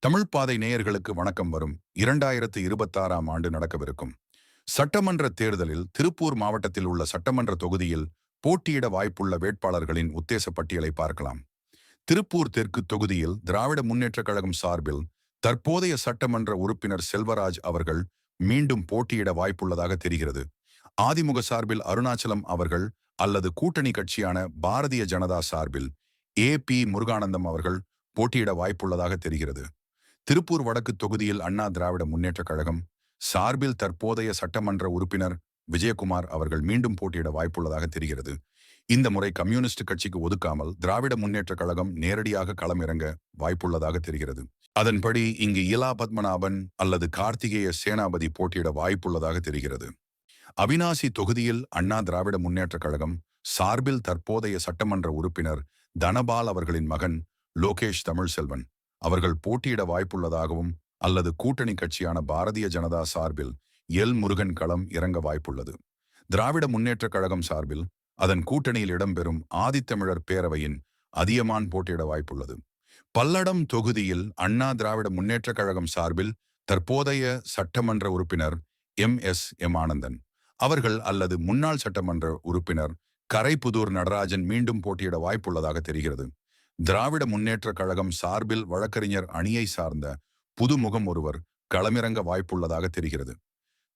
தமிழ் பாதை நேயர்களுக்கு வணக்கம். வரும் 2026ஆம் ஆண்டு நடக்கவிருக்கும் சட்டமன்ற தேர்தலில் திருப்பூர் மாவட்டத்தில் உள்ள சட்டமன்ற தொகுதியில் போட்டியிட வாய்ப்புள்ள வேட்பாளர்களின் உத்தேச பட்டியலை பார்க்கலாம். திருப்பூர் தெற்கு தொகுதியில் திராவிட முன்னேற்றக் கழகம் சார்பில் தற்போதைய சட்டமன்ற உறுப்பினர் செல்வராஜ் அவர்கள் மீண்டும் போட்டியிட வாய்ப்புள்ளதாக தெரிகிறது. அதிமுக சார்பில் அருணாச்சலம் அவர்கள் அல்லது கூட்டணி கட்சியான பாரதிய ஜனதா சார்பில் பி முருகானந்தம் அவர்கள் போட்டியிட வாய்ப்புள்ளதாக தெரிகிறது. திருப்பூர் வடக்கு தொகுதியில் அண்ணா திராவிட முன்னேற்றக் கழகம் சார்பில் தற்போதைய சட்டமன்ற உறுப்பினர் விஜயகுமார் அவர்கள் மீண்டும் போட்டியிட வாய்ப்புள்ளதாக தெரிகிறது. இந்த முறை கம்யூனிஸ்ட் கட்சிக்கு ஒதுக்காமல் திராவிட முன்னேற்றக் கழகம் நேரடியாக களமிறங்க வாய்ப்புள்ளதாக தெரிகிறது. அதன்படி இங்கு இலா பத்மநாபன் அல்லது கார்த்திகேய சேனாபதி போட்டியிட வாய்ப்புள்ளதாக தெரிகிறது. அவினாசி தொகுதியில் அண்ணா திராவிட முன்னேற்றக் கழகம் சார்பில் தற்போதைய சட்டமன்ற உறுப்பினர் தனபால் அவர்களின் மகன் லோகேஷ் தமிழ்செல்வன் அவர்கள் போட்டியிட வாய்ப்புள்ளதாகவும் அல்லது கூட்டணி கட்சியான பாரதிய ஜனதா சார்பில் முருகன் களம் இறங்க வாய்ப்புள்ளது. திராவிட முன்னேற்றக் கழகம் சார்பில் அதன் கூட்டணியில் இடம்பெறும் ஆதித்தமிழர் பேரவையின் அதியமான் போட்டியிட வாய்ப்புள்ளது. பல்லடம் தொகுதியில் அண்ணா திராவிட முன்னேற்றக் கழகம் சார்பில் தற்போதைய சட்டமன்ற உறுப்பினர் எம் ஆனந்தன் அவர்கள் அல்லது முன்னாள் சட்டமன்ற உறுப்பினர் கரைப்புதூர் நடராஜன் மீண்டும் போட்டியிட வாய்ப்புள்ளதாக தெரிகிறது. திராவிட முன்னேற்றக் கழகம் சார்பில் வழக்கறிஞர் அணியை சார்ந்த புதுமுகம் ஒருவர் களமிறங்க வாய்ப்புள்ளதாக தெரிகிறது.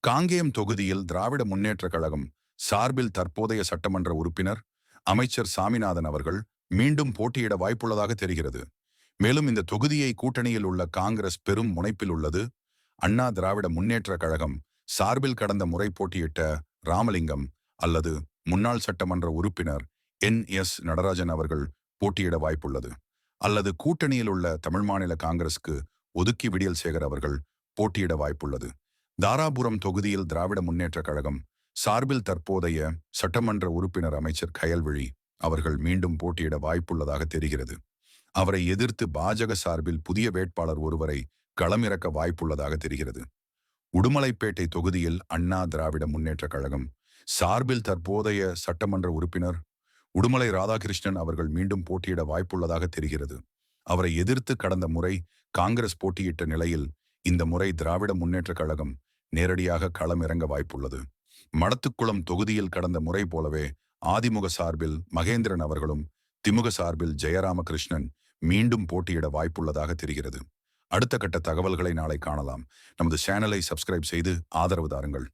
காங்கேயம் தொகுதியில் திராவிட முன்னேற்றக் கழகம் சார்பில் தற்போதைய சட்டமன்ற உறுப்பினர் அமைச்சர் சாமிநாதன் அவர்கள் மீண்டும் போட்டியிட வாய்ப்புள்ளதாக தெரிகிறது. மேலும் இந்த தொகுதியை கூட்டணியில் உள்ள காங்கிரஸ் பெரும் முனைப்பில் உள்ளது. அண்ணா திராவிட முன்னேற்றக் கழகம் சார்பில் கடந்த முறை போட்டியிட்ட ராமலிங்கம் அல்லது முன்னாள் சட்டமன்ற உறுப்பினர் நடராஜன் அவர்கள் போட்டியிட வாய்ப்புள்ளது. அல்லது கூட்டணியில் உள்ள தமிழ் மாநில காங்கிரஸ்க்கு ஒதுக்கி விடியல் சேகர் அவர்கள் போட்டியிட வாய்ப்புள்ளது. தாராபுரம் தொகுதியில் திராவிட முன்னேற்றக் கழகம் சார்பில் தற்போதைய சட்டமன்ற உறுப்பினர் அமைச்சர் கயல்விழி அவர்கள் மீண்டும் போட்டியிட வாய்ப்புள்ளதாக தெரிகிறது. அவரை எதிர்த்து பாஜக சார்பில் புதிய வேட்பாளர் ஒருவரை களமிறக்க வாய்ப்புள்ளதாக தெரிகிறது. உடுமலைப்பேட்டை தொகுதியில் அண்ணா திராவிட முன்னேற்றக் கழகம் சார்பில் தற்போதைய சட்டமன்ற உறுப்பினர் உடுமலை ராதாகிருஷ்ணன் அவர்கள் மீண்டும் போட்டியிட வாய்ப்புள்ளதாக தெரிகிறது. அவரை எதிர்த்து கடந்த முறை காங்கிரஸ் போட்டியிட்ட நிலையில் இந்த முறை திராவிட முன்னேற்றக் கழகம் நேரடியாக களம் இறங்க வாய்ப்புள்ளது. மடத்துக்குளம் தொகுதியில் கடந்த முறை போலவே அதிமுக சார்பில் மகேந்திரன் அவர்களும் திமுக சார்பில் ஜெயராமகிருஷ்ணன் மீண்டும் போட்டியிட வாய்ப்புள்ளதாக தெரிகிறது. அடுத்த கட்ட தகவல்களை நாளை காணலாம். நமது சேனலை சப்ஸ்கிரைப் செய்து ஆதரவு தாருங்கள்.